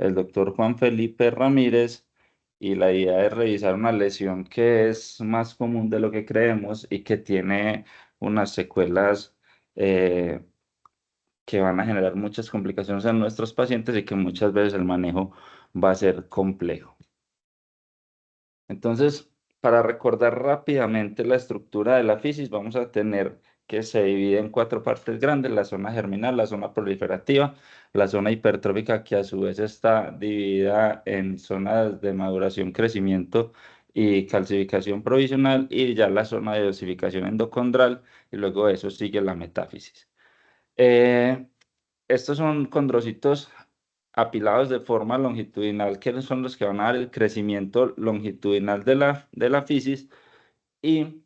el doctor Juan Felipe Ramírez, y la idea es revisar una lesión que es más común de lo que creemos y que tiene unas secuelas eh, que van a generar muchas complicaciones en nuestros pacientes y que muchas veces el manejo va a ser complejo. Entonces, para recordar rápidamente la estructura de la fisis, vamos a tener que se divide en cuatro partes grandes: la zona germinal, la zona proliferativa, la zona hipertrófica, que a su vez está dividida en zonas de maduración, crecimiento y calcificación provisional, y ya la zona de dosificación endocondral, y luego de eso sigue la metáfisis. Eh, Estos son condrocitos apilados de forma longitudinal, que son los que van a dar el crecimiento longitudinal de la fisis, y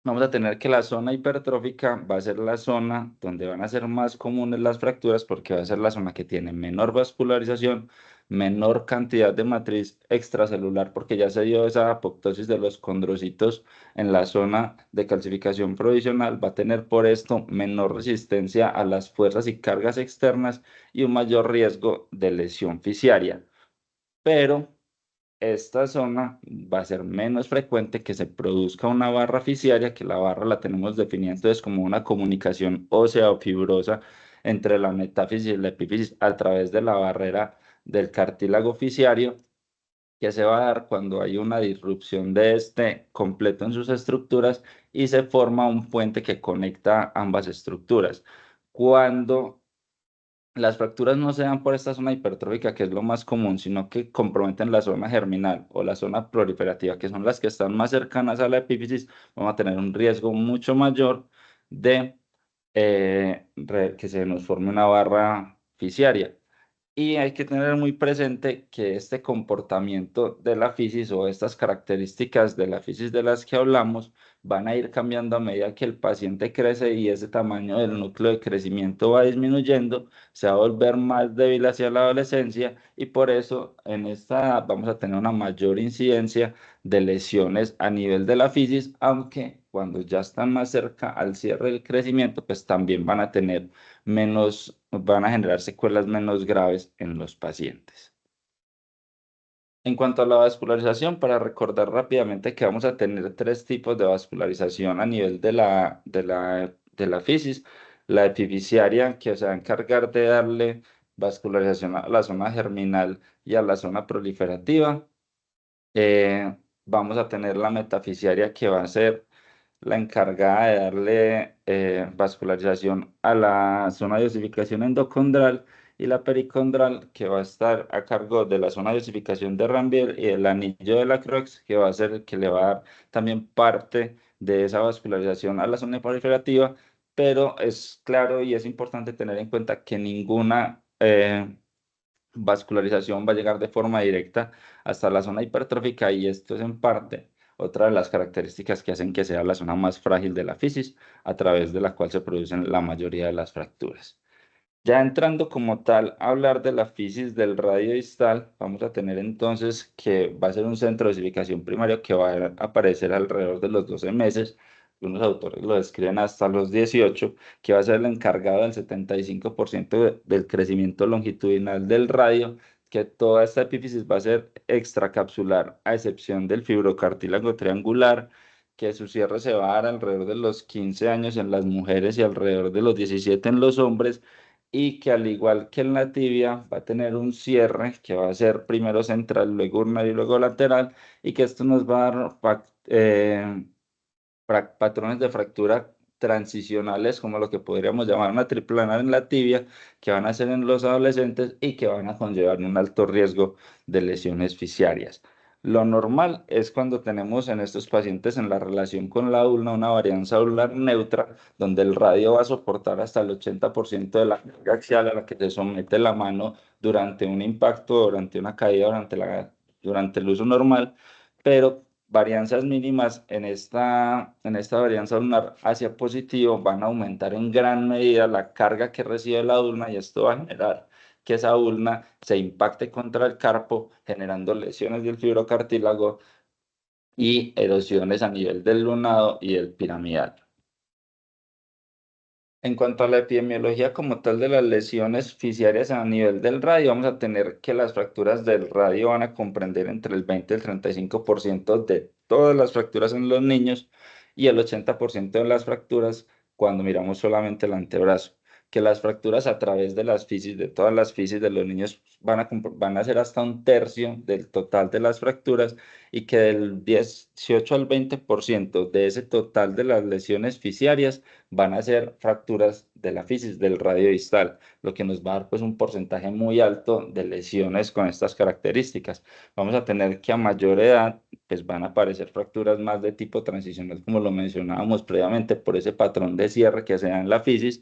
vamos a tener que la zona hipertrófica va a ser la zona donde van a ser más comunes las fracturas, porque va a ser la zona que tiene menor vascularización, menor cantidad de matriz extracelular, porque ya se dio esa apoptosis de los condrocitos en la zona de calcificación provisional. Va a tener por esto menor resistencia a las fuerzas y cargas externas y un mayor riesgo de lesión fisiaria. Pero esta zona va a ser menos frecuente que se produzca una barra fisiaria, que la barra la tenemos definida entonces como una comunicación ósea o fibrosa entre la metáfisis y la epífisis a través de la barrera del cartílago fisiario, que se va a dar cuando hay una disrupción de este completo en sus estructuras y se forma un puente que conecta ambas estructuras. Cuando las fracturas no se dan por esta zona hipertrófica, que es lo más común, sino que comprometen la zona germinal o la zona proliferativa, que son las que están más cercanas a la epífisis. Vamos a tener un riesgo mucho mayor de que se nos forme una barra fisiaria. Y hay que tener muy presente que este comportamiento de la fisis, o estas características de la fisis de las que hablamos, van a ir cambiando a medida que el paciente crece y ese tamaño del núcleo de crecimiento va disminuyendo, se va a volver más débil hacia la adolescencia, y por eso en esta edad vamos a tener una mayor incidencia de lesiones a nivel de la fisis, aunque cuando ya están más cerca al cierre del crecimiento, pues también van a tener menos, van a generar secuelas menos graves en los pacientes. En cuanto a la vascularización, para recordar rápidamente que vamos a tener tres tipos de vascularización a nivel de la fisis: la epifisiaria, que se va a encargar de darle vascularización a la zona germinal y a la zona proliferativa. Vamos a tener la metafisiaria, que va a ser la encargada de darle vascularización a la zona de osificación endocondral, y la pericondral, que va a estar a cargo de la zona de osificación de Ranvier y el anillo de la Croix, que va a ser el que le va a dar también parte de esa vascularización a la zona proliferativa. Pero es claro y es importante tener en cuenta que ninguna vascularización va a llegar de forma directa hasta la zona hipertrófica, y esto es en parte otra de las características que hacen que sea la zona más frágil de la fisis, a través de la cual se producen la mayoría de las fracturas. Ya entrando como tal a hablar de la fisis del radio distal, vamos a tener entonces que va a ser un centro de osificación primario que va a aparecer alrededor de los 12 meses. Unos autores lo describen hasta los 18, que va a ser el encargado del 75% del crecimiento longitudinal del radio, que toda esta epífisis va a ser extracapsular, a excepción del fibrocartílago triangular, que su cierre se va a dar alrededor de los 15 años en las mujeres y alrededor de los 17 en los hombres, y que al igual que en la tibia va a tener un cierre que va a ser primero central, luego ulnar y luego lateral, y que esto nos va a dar patrones de fractura transicionales, como lo que podríamos llamar una triplanar en la tibia, que van a ser en los adolescentes y que van a conllevar un alto riesgo de lesiones fisiarias. Lo normal es cuando tenemos en estos pacientes en la relación con la ulna una varianza ulnar neutra, donde el radio va a soportar hasta el 80% de la carga axial a la que se somete la mano durante un impacto, durante una caída, durante el uso normal. Pero varianzas mínimas en esta varianza ulnar hacia positivo van a aumentar en gran medida la carga que recibe la ulna, y esto va a generar que esa ulna se impacte contra el carpo, generando lesiones del fibrocartílago y erosiones a nivel del lunado y del piramidal. En cuanto a la epidemiología como tal de las lesiones fisiarias a nivel del radio, vamos a tener que las fracturas del radio van a comprender entre el 20 y el 35% de todas las fracturas en los niños y el 80% de las fracturas cuando miramos solamente el antebrazo. Que las fracturas a través de las fisis, de todas las fisis de los niños, van a ser hasta un tercio del total de las fracturas y que del 18 al 20% de ese total de las lesiones fisiarias van a ser fracturas de la fisis del radio distal, lo que nos va a dar pues un porcentaje muy alto de lesiones con estas características. Vamos a tener que a mayor edad pues van a aparecer fracturas más de tipo transicional, como lo mencionábamos previamente, por ese patrón de cierre que se da en la fisis,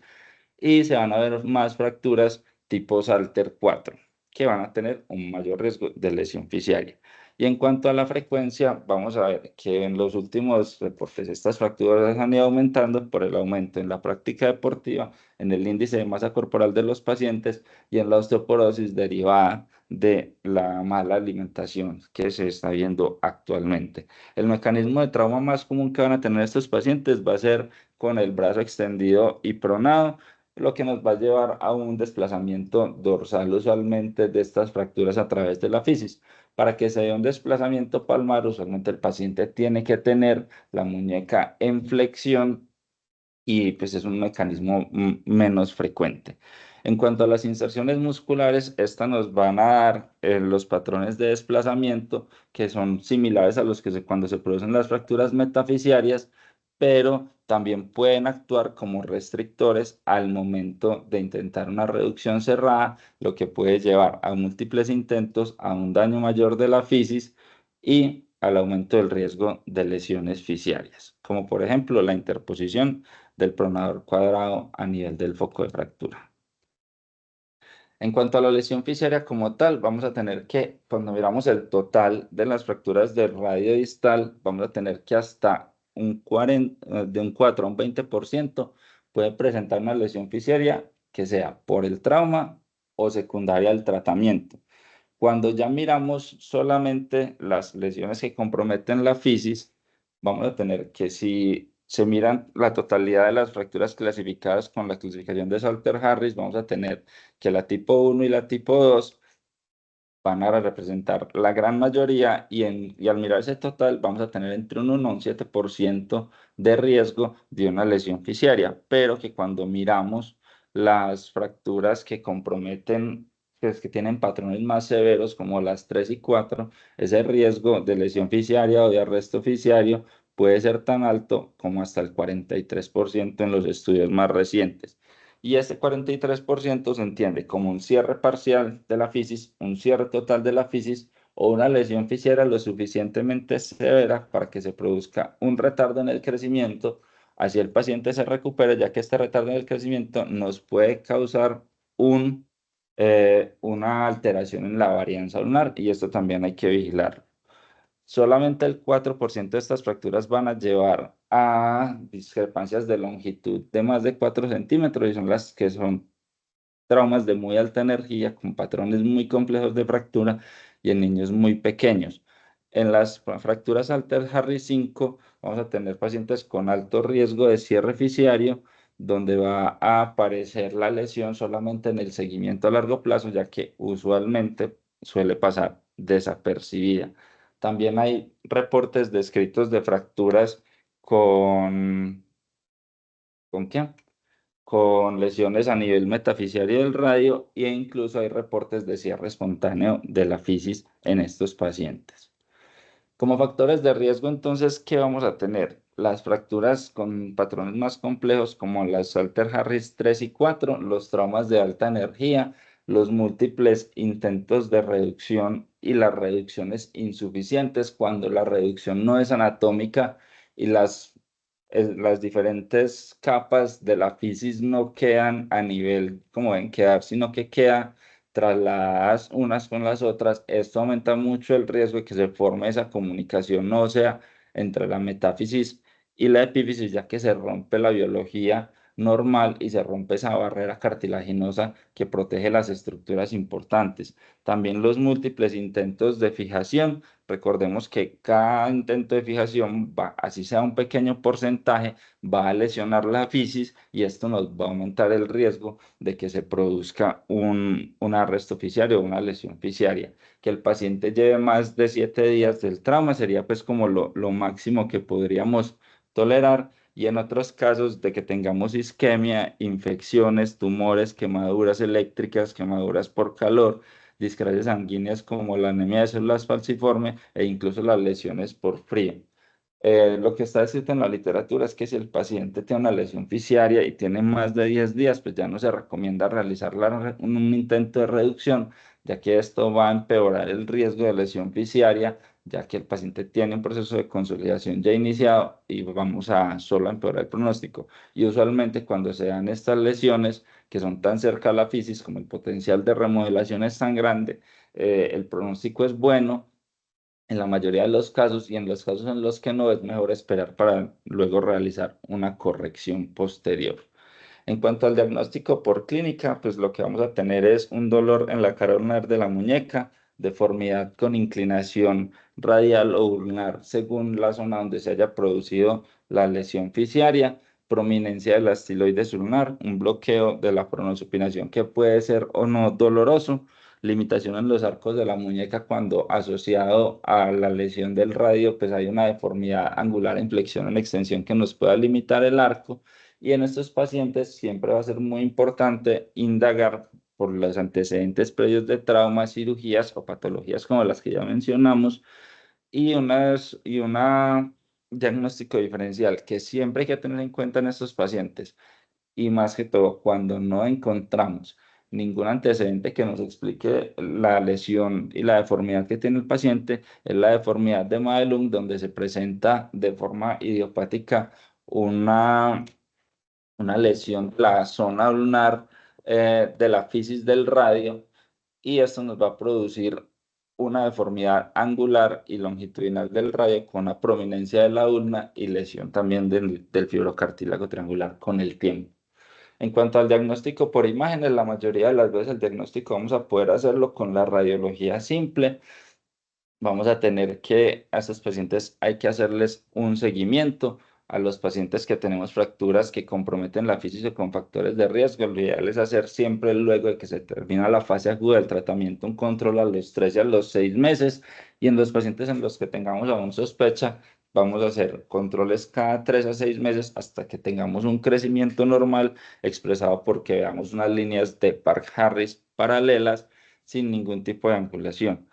y se van a ver más fracturas tipo Salter 4, que van a tener un mayor riesgo de lesión fisiaria. Y en cuanto a la frecuencia, vamos a ver que en los últimos reportes estas fracturas han ido aumentando por el aumento en la práctica deportiva, en el índice de masa corporal de los pacientes y en la osteoporosis derivada de la mala alimentación que se está viendo actualmente. El mecanismo de trauma más común que van a tener estos pacientes va a ser con el brazo extendido y pronado, lo que nos va a llevar a un desplazamiento dorsal usualmente de estas fracturas a través de la fisis. Para que se dé un desplazamiento palmar, usualmente el paciente tiene que tener la muñeca en flexión y pues es un mecanismo menos frecuente. En cuanto a las inserciones musculares, estas nos van a dar los patrones de desplazamiento que son similares a los que cuando se producen las fracturas metafisiarias, pero también pueden actuar como restrictores al momento de intentar una reducción cerrada, lo que puede llevar a múltiples intentos, a un daño mayor de la fisis y al aumento del riesgo de lesiones fisiarias, como por ejemplo la interposición del pronador cuadrado a nivel del foco de fractura. En cuanto a la lesión fisiaria como tal, vamos a tener que, cuando miramos el total de las fracturas del radio distal, vamos a tener que hasta de un 4 a un 20% puede presentar una lesión fisiaria que sea por el trauma o secundaria al tratamiento. Cuando ya miramos solamente las lesiones que comprometen la fisis, vamos a tener que si se miran la totalidad de las fracturas clasificadas con la clasificación de Salter-Harris, vamos a tener que la tipo 1 y la tipo 2 van a representar la gran mayoría y al mirar ese total vamos a tener entre un 1 y un 7% de riesgo de una lesión fisiaria, pero que cuando miramos las fracturas que comprometen, que tienen patrones más severos como las 3 y 4, ese riesgo de lesión fisiaria o de arresto fisiario puede ser tan alto como hasta el 43% en los estudios más recientes. Y ese 43% se entiende como un cierre parcial de la fisis, un cierre total de la fisis o una lesión fisiera lo suficientemente severa para que se produzca un retardo en el crecimiento, así el paciente se recupere, ya que este retardo en el crecimiento nos puede causar una alteración en la varianza ulnar y esto también hay que vigilarlo. Solamente el 4% de estas fracturas van a llevar a discrepancias de longitud de más de 4 centímetros y son las que son traumas de muy alta energía con patrones muy complejos de fractura y en niños muy pequeños. En las fracturas Alter-Harris 5 vamos a tener pacientes con alto riesgo de cierre fisiario, donde va a aparecer la lesión solamente en el seguimiento a largo plazo, ya que usualmente suele pasar desapercibida. También hay reportes descritos de fracturas con, ¿con qué? Con lesiones a nivel metafisiario del radio e incluso hay reportes de cierre espontáneo de la fisis en estos pacientes. Como factores de riesgo, entonces, ¿qué vamos a tener? Las fracturas con patrones más complejos como las Salter-Harris 3 y 4, los traumas de alta energía, los múltiples intentos de reducción y las reducciones insuficientes cuando la reducción no es anatómica y las diferentes capas de la fisis no quedan a nivel como deben quedar, sino que quedan trasladadas unas con las otras. Esto aumenta mucho el riesgo de que se forme esa comunicación ósea entre la metáfisis y la epífisis, ya que se rompe la biología normal y se rompe esa barrera cartilaginosa que protege las estructuras importantes. También los múltiples intentos de fijación. Recordemos que cada intento de fijación va, así sea un pequeño porcentaje, va a lesionar la fisis y esto nos va a aumentar el riesgo de que se produzca un arresto fisiario o una lesión fisiaria. Que el paciente lleve más de 7 días del trauma sería pues como lo máximo que podríamos tolerar. Y en otros casos de que tengamos isquemia, infecciones, tumores, quemaduras eléctricas, quemaduras por calor, discrasias sanguíneas como la anemia de células falciforme e incluso las lesiones por frío. Lo que está escrito en la literatura es que si el paciente tiene una lesión fisiaria y tiene más de 10 días, pues ya no se recomienda realizar un intento de reducción, ya que esto va a empeorar el riesgo de lesión fisiaria, ya que el paciente tiene un proceso de consolidación ya iniciado y vamos a solo empeorar el pronóstico. Y usualmente cuando se dan estas lesiones que son tan cerca a la fisis, como el potencial de remodelación es tan grande, el pronóstico es bueno en la mayoría de los casos, y en los casos en los que no, es mejor esperar para luego realizar una corrección posterior. En cuanto al diagnóstico por clínica, pues lo que vamos a tener es un dolor en la cara ulnar de la muñeca, deformidad con inclinación radial o ulnar según la zona donde se haya producido la lesión fisiaria, prominencia de la estiloides ulnar, un bloqueo de la pronosupinación que puede ser o no doloroso, limitación en los arcos de la muñeca cuando asociado a la lesión del radio, pues hay una deformidad angular en flexión en extensión que nos pueda limitar el arco. Y en estos pacientes siempre va a ser muy importante indagar por los antecedentes previos de traumas, cirugías o patologías como las que ya mencionamos y una diagnóstico diferencial que siempre hay que tener en cuenta en estos pacientes y más que todo cuando no encontramos ningún antecedente que nos explique la lesión y la deformidad que tiene el paciente, es la deformidad de Madelung, donde se presenta de forma idiopática una una lesión de la zona ulnar de la fisis del radio y esto nos va a producir una deformidad angular y longitudinal del radio con una prominencia de la ulna y lesión también del fibrocartílago triangular con el tiempo. En cuanto al diagnóstico por imágenes, la mayoría de las veces el diagnóstico vamos a poder hacerlo con la radiología simple. Vamos a tener que a estos pacientes hay que hacerles un seguimiento. A los pacientes que tenemos fracturas que comprometen la fisis o con factores de riesgo, lo ideal es hacer siempre luego de que se termina la fase aguda del tratamiento un control a los 3 y a los 6 meses. Y en los pacientes en los que tengamos aún sospecha, vamos a hacer controles cada 3 a 6 meses hasta que tengamos un crecimiento normal expresado porque veamos unas líneas de Park-Harris paralelas sin ningún tipo de angulación.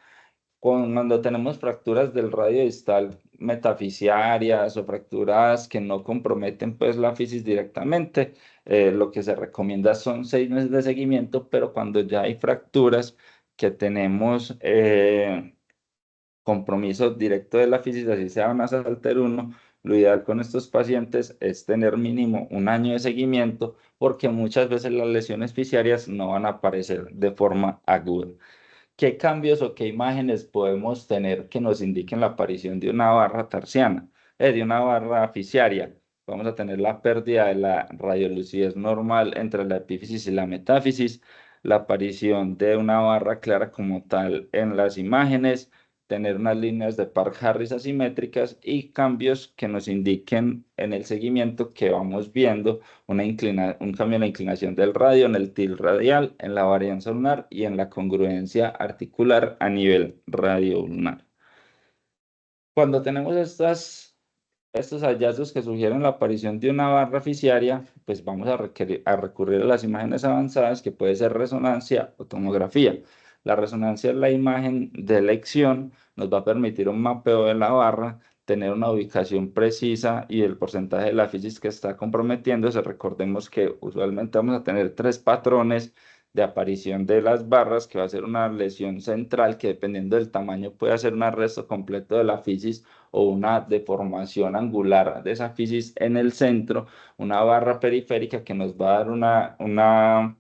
Cuando tenemos fracturas del radio distal metafisiarias o fracturas que no comprometen pues la fisis directamente, lo que se recomienda son 6 meses de seguimiento, pero cuando ya hay fracturas que tenemos compromiso directo de la fisis, así sea una Salter 1, lo ideal con estos pacientes es tener mínimo un año de seguimiento porque muchas veces las lesiones fisiarias no van a aparecer de forma aguda. ¿Qué cambios o qué imágenes podemos tener que nos indiquen la aparición de una barra tarsiana, de una barra fisiaria? Vamos a tener la pérdida de la radiolucidez normal entre la epífisis y la metáfisis, la aparición de una barra clara como tal en las imágenes, tener unas líneas de Park-Harris asimétricas y cambios que nos indiquen en el seguimiento que vamos viendo un cambio en la inclinación del radio, en el tilt radial, en la varianza ulnar y en la congruencia articular a nivel radioulnar. Cuando tenemos estos hallazgos que sugieren la aparición de una barra fisiaria, pues vamos a recurrir a las imágenes avanzadas que puede ser resonancia o tomografía. La resonancia es la imagen de elección, nos va a permitir un mapeo de la barra, tener una ubicación precisa y el porcentaje de la fisis que está comprometiéndose. Recordemos que usualmente vamos a tener 3 patrones de aparición de las barras, que va a ser una lesión central que dependiendo del tamaño puede hacer un arresto completo de la fisis o una deformación angular de esa fisis en el centro, una barra periférica que nos va a dar una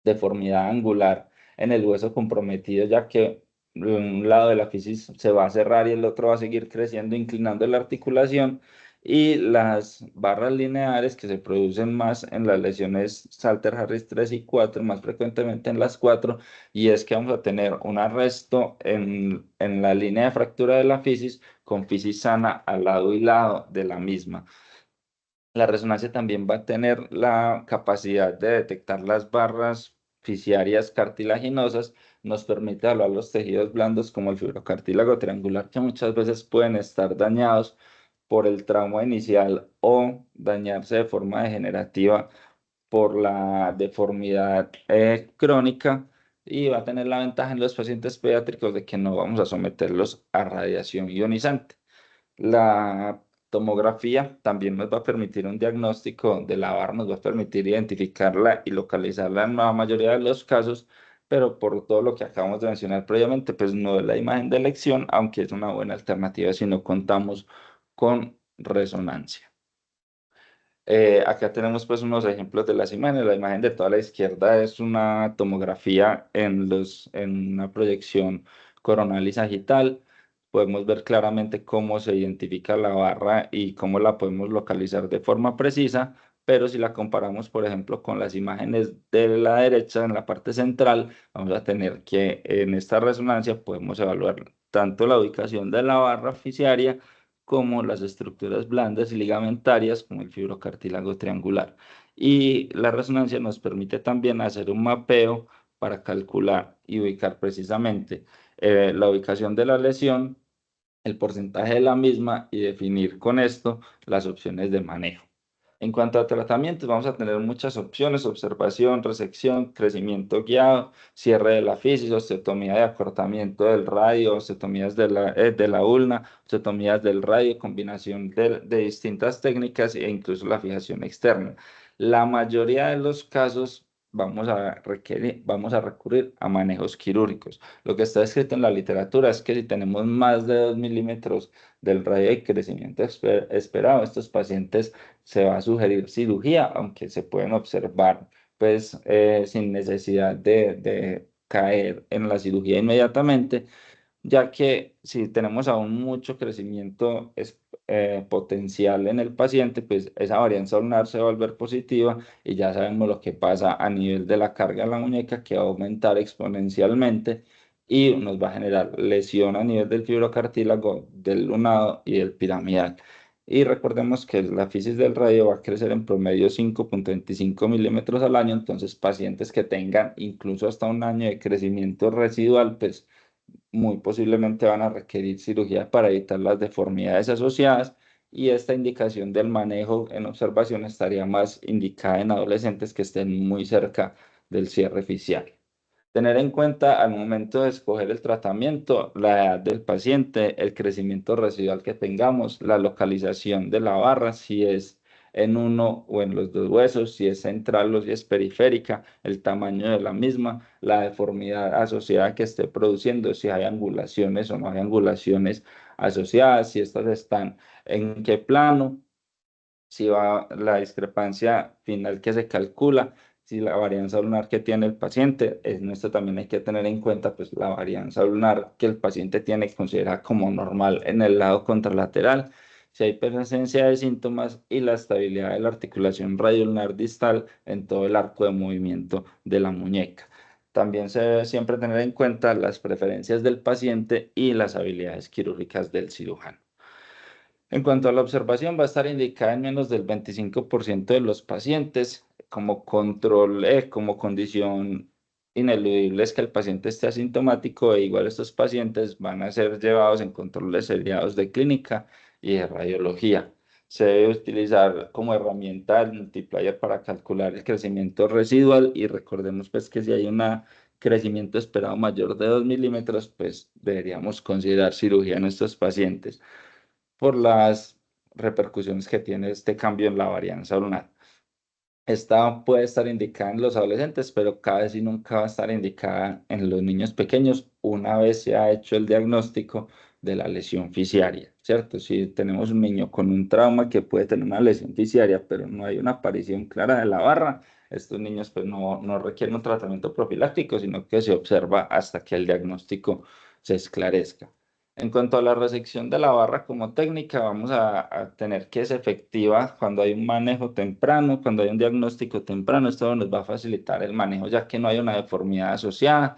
deformidad angular en el hueso comprometido, ya que un lado de la fisis se va a cerrar y el otro va a seguir creciendo, inclinando la articulación. y las barras lineares que se producen más en las lesiones Salter-Harris 3 y 4, más frecuentemente en las 4, y es que vamos a tener un arresto en la línea de fractura de la fisis con fisis sana al lado y lado de la misma. La resonancia también va a tener la capacidad de detectar las barras fisiarias cartilaginosas, nos permite evaluar los tejidos blandos como el fibrocartílago triangular, que muchas veces pueden estar dañados por el trauma inicial o dañarse de forma degenerativa por la deformidad crónica, y va a tener la ventaja en los pacientes pediátricos de que no vamos a someterlos a radiación ionizante. La tomografía también nos va a permitir un diagnóstico de la barra, nos va a permitir identificarla y localizarla en la mayoría de los casos, pero por todo lo que acabamos de mencionar previamente, pues no es la imagen de elección, aunque es una buena alternativa si no contamos con resonancia. Acá tenemos pues unos ejemplos de las imágenes. La imagen de toda la izquierda es una tomografía en una proyección coronal y sagital. Podemos ver claramente cómo se identifica la barra y cómo la podemos localizar de forma precisa, pero si la comparamos, por ejemplo, con las imágenes de la derecha en la parte central, vamos a tener que en esta resonancia podemos evaluar tanto la ubicación de la barra fisiaria como las estructuras blandas y ligamentarias, como el fibrocartílago triangular. Y la resonancia nos permite también hacer un mapeo para calcular y ubicar precisamente la ubicación de la lesión, el porcentaje de la misma y definir con esto las opciones de manejo. En cuanto a tratamientos, vamos a tener muchas opciones: observación, resección, crecimiento guiado, cierre de la fisis, osteotomía de acortamiento del radio, osteotomías de la ulna, osteotomías del radio, combinación de distintas técnicas e incluso la fijación externa. La mayoría de los casos vamos a recurrir a manejos quirúrgicos. Lo que está escrito en la literatura es que si tenemos más de 2 milímetros del radio de crecimiento esperado, estos pacientes se va a sugerir cirugía, aunque se pueden observar pues sin necesidad de caer en la cirugía inmediatamente, ya que si tenemos aún mucho crecimiento potencial en el paciente, pues esa varianza ulnar se va a volver positiva y ya sabemos lo que pasa a nivel de la carga de la muñeca, que va a aumentar exponencialmente y nos va a generar lesión a nivel del fibrocartílago, del lunado y del piramidal. Y recordemos que la fisis del radio va a crecer en promedio 5,25 milímetros al año, entonces pacientes que tengan incluso hasta un año de crecimiento residual, pues muy posiblemente van a requerir cirugía para evitar las deformidades asociadas, y esta indicación del manejo en observación estaría más indicada en adolescentes que estén muy cerca del cierre fisial. Tener en cuenta al momento de escoger el tratamiento, la edad del paciente, el crecimiento residual que tengamos, la localización de la barra, si es en uno o en los dos huesos, si es central o si es periférica, el tamaño de la misma, la deformidad asociada que esté produciendo, si hay angulaciones o no hay angulaciones asociadas, si estas están en qué plano, si va la discrepancia final que se calcula, si la varianza lunar que tiene el paciente. En esto también hay que tener en cuenta pues la varianza lunar que el paciente tiene considerada como normal en el lado contralateral, si hay presencia de síntomas, y la estabilidad de la articulación radioulnar distal en todo el arco de movimiento de la muñeca. También se debe siempre tener en cuenta las preferencias del paciente y las habilidades quirúrgicas del cirujano. En cuanto a la observación, va a estar indicada en menos del 25% de los pacientes. Como control, como condición ineludible es que el paciente esté asintomático, e igual estos pacientes van a ser llevados en controles seriados de clínica y de radiología. Se debe utilizar como herramienta el multiplier para calcular el crecimiento residual, y recordemos pues que si hay un crecimiento esperado mayor de 2 milímetros, pues deberíamos considerar cirugía en estos pacientes por las repercusiones que tiene este cambio en la varianza lunar. Esta puede estar indicada en los adolescentes, pero cada vez y nunca va a estar indicada en los niños pequeños una vez se ha hecho el diagnóstico de la lesión fisiaria, ¿cierto? Si tenemos un niño con un trauma que puede tener una lesión fisiaria, pero no hay una aparición clara de la barra, estos niños pues no requieren un tratamiento profiláctico, sino que se observa hasta que el diagnóstico se esclarezca. En cuanto a la resección de la barra como técnica, vamos a tener que es efectiva cuando hay un manejo temprano, cuando hay un diagnóstico temprano. Esto nos va a facilitar el manejo, ya que no hay una deformidad asociada.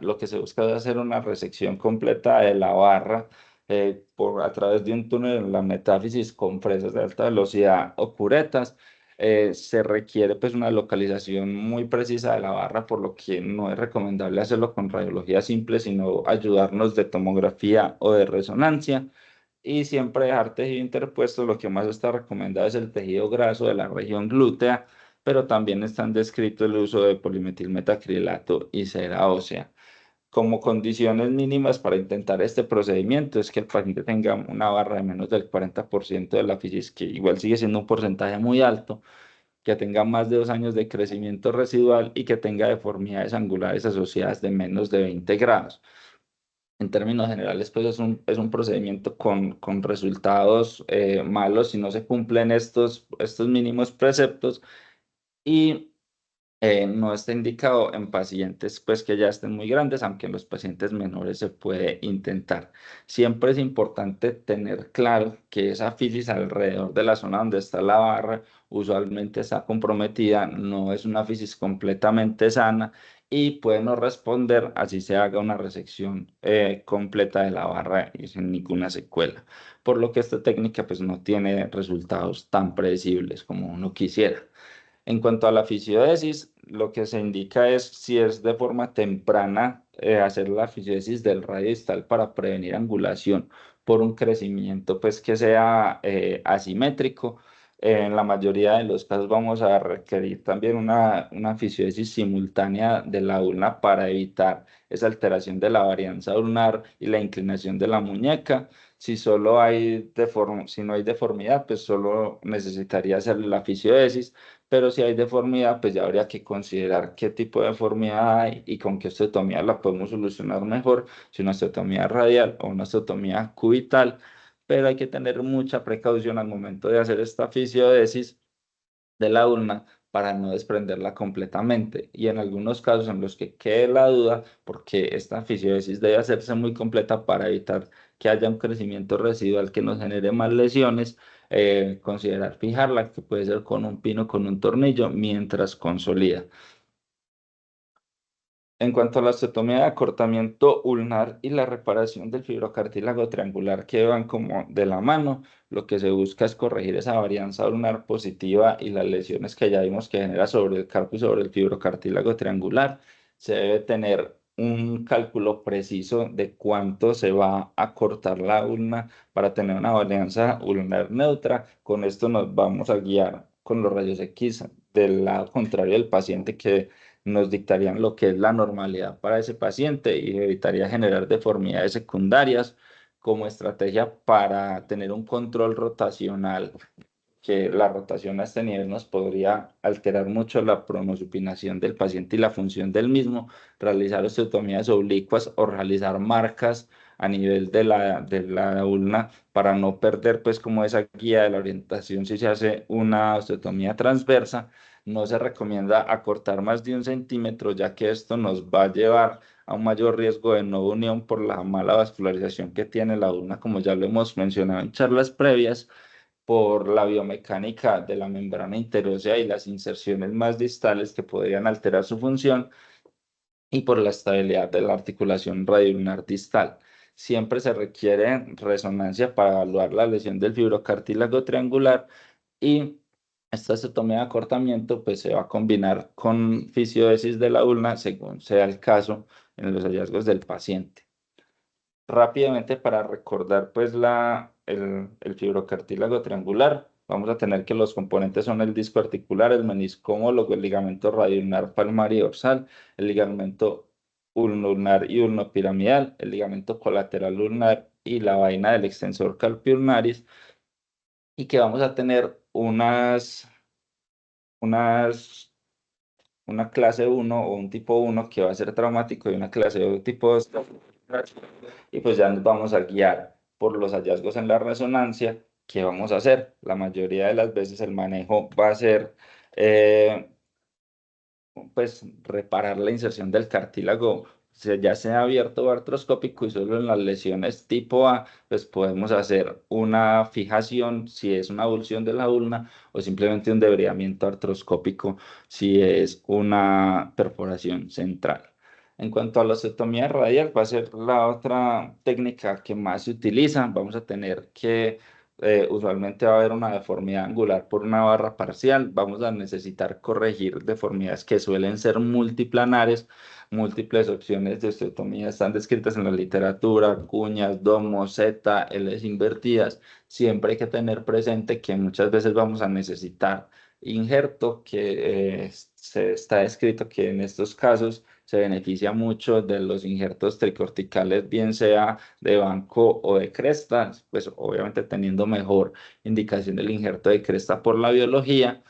Lo que se busca es hacer una resección completa de la barra a través de un túnel en la metáfisis con fresas de alta velocidad o curetas. Se requiere pues una localización muy precisa de la barra, por lo que no es recomendable hacerlo con radiología simple, sino ayudarnos de tomografía o de resonancia. Y siempre dejar tejido interpuesto. Lo que más está recomendado es el tejido graso de la región glútea, pero también están descritos el uso de polimetilmetacrilato y cera ósea. Como condiciones mínimas para intentar este procedimiento es que el paciente tenga una barra de menos del 40% de la fisis, que igual sigue siendo un porcentaje muy alto, que tenga más de 2 años de crecimiento residual y que tenga deformidades angulares asociadas de menos de 20 grados. En términos generales, pues es un procedimiento con resultados malos si no se cumplen estos mínimos preceptos, y no está indicado en pacientes pues que ya estén muy grandes, aunque en los pacientes menores se puede intentar. Siempre es importante tener claro que esa fisis alrededor de la zona donde está la barra usualmente está comprometida, no es una fisis completamente sana y puede no responder así se haga una resección completa de la barra y sin ninguna secuela, por lo que esta técnica pues no tiene resultados tan predecibles como uno quisiera. En cuanto a la fisiodesis, lo que se indica es si es de forma temprana hacer la fisiodesis del radio distal para prevenir angulación por un crecimiento pues que sea asimétrico. En la mayoría de los casos vamos a requerir también una fisiodesis simultánea de la ulna para evitar esa alteración de la varianza ulnar y la inclinación de la muñeca. Si no hay deformidad, pues solo necesitaría hacer la fisiodesis, pero si hay deformidad, pues ya habría que considerar qué tipo de deformidad hay y con qué osteotomía la podemos solucionar mejor, si una osteotomía radial o una osteotomía cubital, pero hay que tener mucha precaución al momento de hacer esta fisiodesis de la urna para no desprenderla completamente. Y en algunos casos en los que quede la duda, porque esta fisiodesis debe hacerse muy completa para evitar que haya un crecimiento residual que nos genere más lesiones, considerar fijarla, que puede ser con un pino, con un tornillo, mientras consolida. En cuanto a la osteotomía de acortamiento ulnar y la reparación del fibrocartílago triangular, que van como de la mano, lo que se busca es corregir esa varianza ulnar positiva y las lesiones que ya vimos que genera sobre el carpo y sobre el fibrocartílago triangular. Se debe tener un cálculo preciso de cuánto se va a cortar la ulna para tener una varianza ulnar neutra. Con esto nos vamos a guiar con los rayos X del lado contrario del paciente, que nos dictarían lo que es la normalidad para ese paciente y evitaría generar deformidades secundarias. Como estrategia para tener un control rotacional, que la rotación a este nivel nos podría alterar mucho la pronosupinación del paciente y la función del mismo, realizar osteotomías oblicuas o realizar marcas a nivel de la ulna para no perder pues como esa guía de la orientación si se hace una osteotomía transversa. No se recomienda acortar más de 1 centímetro, ya que esto nos va a llevar a un mayor riesgo de no unión por la mala vascularización que tiene la ulna, como ya lo hemos mencionado en charlas previas, por la biomecánica de la membrana interósea y las inserciones más distales que podrían alterar su función, y por la estabilidad de la articulación radioulnar distal. Siempre se requiere resonancia para evaluar la lesión del fibrocartílago triangular, y esta osteotomía de acortamiento pues se va a combinar con fisiodesis de la ulna según sea el caso en los hallazgos del paciente. Rápidamente, para recordar pues el fibrocartílago triangular, vamos a tener que los componentes son el disco articular, el menisco homólogo, el ligamento radioulnar palmar y dorsal, el ligamento ulnar y ulnopiramidal, el ligamento colateral ulnar y la vaina del extensor carpi ulnaris, y que vamos a tener unas una clase uno o un tipo uno que va a ser traumático y una clase 2 tipo 2, y pues ya nos vamos a guiar por los hallazgos en la resonancia que vamos a hacer. La mayoría de las veces el manejo va a ser pues reparar la inserción del cartílago ya sea abierto o artroscópico, y solo en las lesiones tipo A, pues podemos hacer una fijación si es una avulsión de la ulna o simplemente un debridamiento artroscópico si es una perforación central. En cuanto a la osteotomía radial, va a ser la otra técnica que más se utiliza. Vamos a tener que usualmente va a haber una deformidad angular por una barra parcial. Vamos a necesitar corregir deformidades que suelen ser multiplanares. Múltiples opciones de osteotomía están descritas en la literatura: cuñas, domos, Z, Ls invertidas. Siempre hay que tener presente que muchas veces vamos a necesitar injerto, que se está descrito que en estos casos se beneficia mucho de los injertos tricorticales, bien sea de banco o de cresta, pues obviamente teniendo mejor indicación del injerto de cresta por la biología.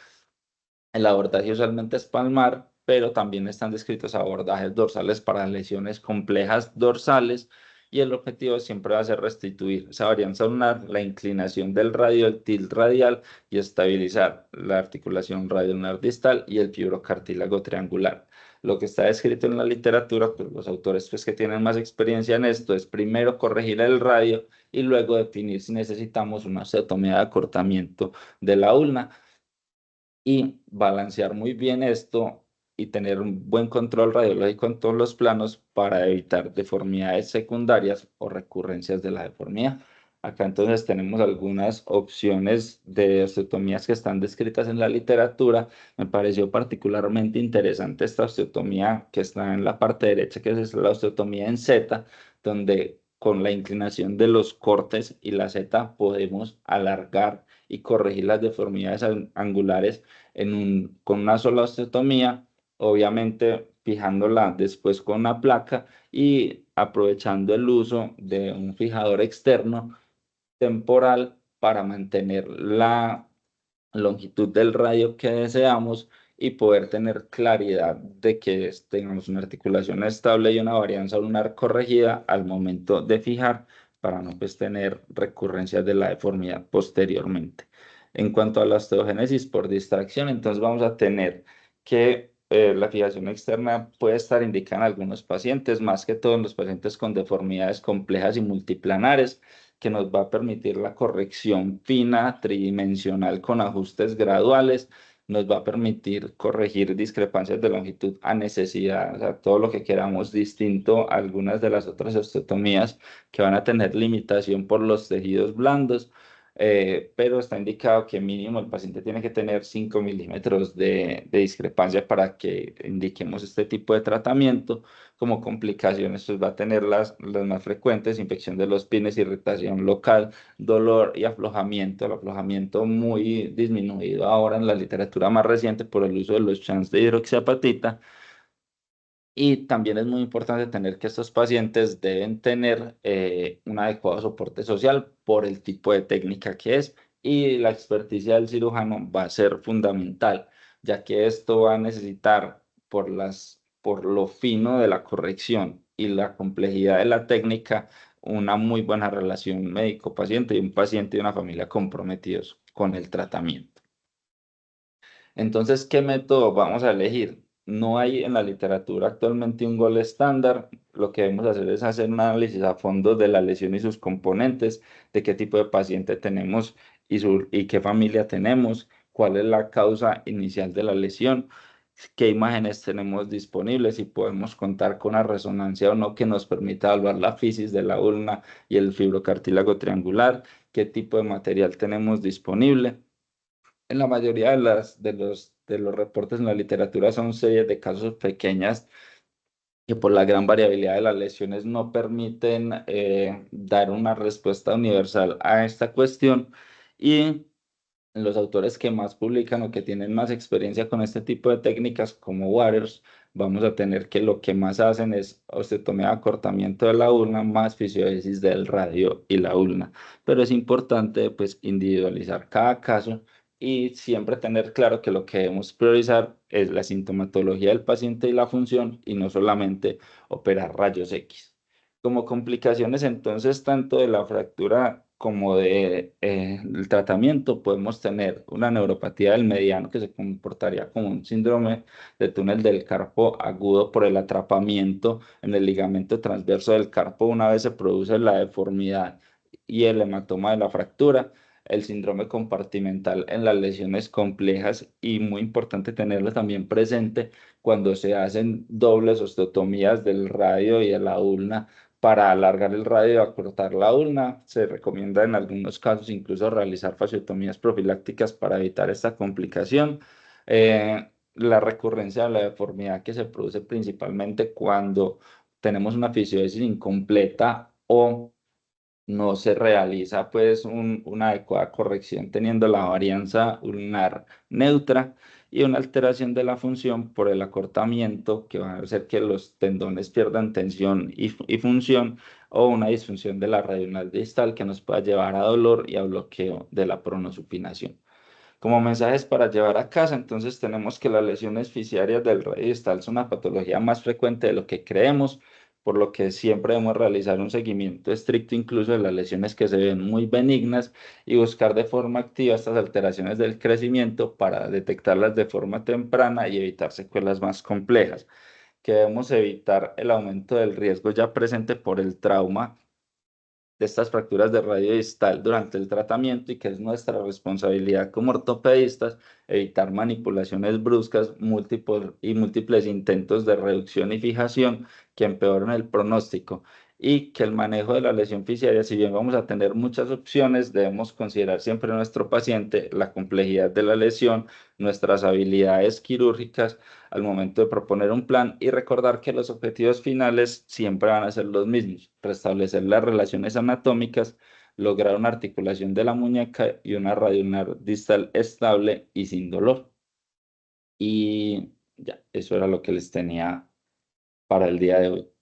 El abordaje usualmente es palmar, pero también están descritos abordajes dorsales para lesiones complejas dorsales, y el objetivo siempre va a ser restituir esa varianza ulnar, la inclinación del radio, el tilt radial, y estabilizar la articulación radioulnar distal y el fibrocartílago triangular. Lo que está descrito en la literatura, pues los autores pues, que tienen más experiencia en esto, es primero corregir el radio y luego definir si necesitamos una osteotomía de acortamiento de la ulna, y balancear muy bien esto y tener un buen control radiológico en todos los planos para evitar deformidades secundarias o recurrencias de la deformidad. Acá entonces tenemos algunas opciones de osteotomías que están descritas en la literatura. Me pareció particularmente interesante esta osteotomía que está en la parte derecha, que es la osteotomía en Z, donde con la inclinación de los cortes y la Z podemos alargar y corregir las deformidades angulares con una sola osteotomía, obviamente fijándola después con una placa y aprovechando el uso de un fijador externo temporal para mantener la longitud del radio que deseamos y poder tener claridad de que tengamos una articulación estable y una varianza ulnar corregida al momento de fijar, para no pues, tener recurrencias de la deformidad posteriormente. En cuanto a la osteogénesis por distracción, entonces vamos a tener que la fijación externa puede estar indicada en algunos pacientes, más que todo en los pacientes con deformidades complejas y multiplanares, que nos va a permitir la corrección fina, tridimensional, con ajustes graduales. Nos va a permitir corregir discrepancias de longitud a necesidad, o sea, todo lo que queramos, distinto a algunas de las otras osteotomías que van a tener limitación por los tejidos blandos. Pero está indicado que mínimo el paciente tiene que tener 5 milímetros de discrepancia para que indiquemos este tipo de tratamiento. Como complicaciones, pues va a tener las más frecuentes: infección de los pines, irritación local, dolor y aflojamiento. El aflojamiento muy disminuido ahora en la literatura más reciente por el uso de los shunts de hidroxiapatita. Y también es muy importante tener que estos pacientes deben tener un adecuado soporte social por el tipo de técnica que es, y la experticia del cirujano va a ser fundamental, ya que esto va a necesitar, por lo fino de la corrección y la complejidad de la técnica, una muy buena relación médico-paciente y un paciente y una familia comprometidos con el tratamiento. Entonces, ¿qué método vamos a elegir? No hay en la literatura actualmente un gol estándar. Lo que debemos hacer es hacer un análisis a fondo de la lesión y sus componentes, de qué tipo de paciente tenemos y qué familia tenemos, cuál es la causa inicial de la lesión, qué imágenes tenemos disponibles, y podemos contar con una resonancia o no que nos permita evaluar la fisis de la ulna y el fibrocartílago triangular, qué tipo de material tenemos disponible. En la mayoría de los reportes en la literatura son series de casos pequeñas que, por la gran variabilidad de las lesiones, no permiten dar una respuesta universal a esta cuestión. Y los autores que más publican o que tienen más experiencia con este tipo de técnicas, como Waters, vamos a tener que lo que más hacen es osteotomía de acortamiento de la ulna más fisiodesis del radio y la ulna. Pero es importante pues individualizar cada caso y siempre tener claro que lo que debemos priorizar es la sintomatología del paciente y la función, y no solamente operar rayos X. Como complicaciones entonces tanto de la fractura como de el tratamiento, podemos tener una neuropatía del mediano que se comportaría como un síndrome de túnel del carpo agudo por el atrapamiento en el ligamento transverso del carpo una vez se produce la deformidad y el hematoma de la fractura. El síndrome compartimental en las lesiones complejas y muy importante tenerlo también presente cuando se hacen dobles osteotomías del radio y de la ulna para alargar el radio y acortar la ulna. Se recomienda en algunos casos incluso realizar fasciotomías profilácticas para evitar esta complicación. La recurrencia de la deformidad que se produce principalmente cuando tenemos una fisiodesis incompleta o no se realiza pues una adecuada corrección teniendo la varianza ulnar neutra y una alteración de la función por el acortamiento que va a hacer que los tendones pierdan tensión y función o una disfunción de la radional distal que nos pueda llevar a dolor y a bloqueo de la pronosupinación. Como mensajes para llevar a casa, entonces tenemos que las lesiones fisiarias del radio distal son una patología más frecuente de lo que creemos, por lo que siempre debemos realizar un seguimiento estricto incluso de las lesiones que se ven muy benignas y buscar de forma activa estas alteraciones del crecimiento para detectarlas de forma temprana y evitar secuelas más complejas. Que debemos evitar el aumento del riesgo ya presente por el trauma de estas fracturas de radio distal durante el tratamiento y que es nuestra responsabilidad como ortopedistas evitar manipulaciones bruscas múltiples intentos de reducción y fijación que empeoran el pronóstico y que el manejo de la lesión fisiaria, si bien vamos a tener muchas opciones, debemos considerar siempre a nuestro paciente la complejidad de la lesión, nuestras habilidades quirúrgicas al momento de proponer un plan y recordar que los objetivos finales siempre van a ser los mismos: restablecer las relaciones anatómicas, lograr una articulación de la muñeca y una radionar distal estable y sin dolor. Y ya, eso era lo que les tenía para el día de hoy.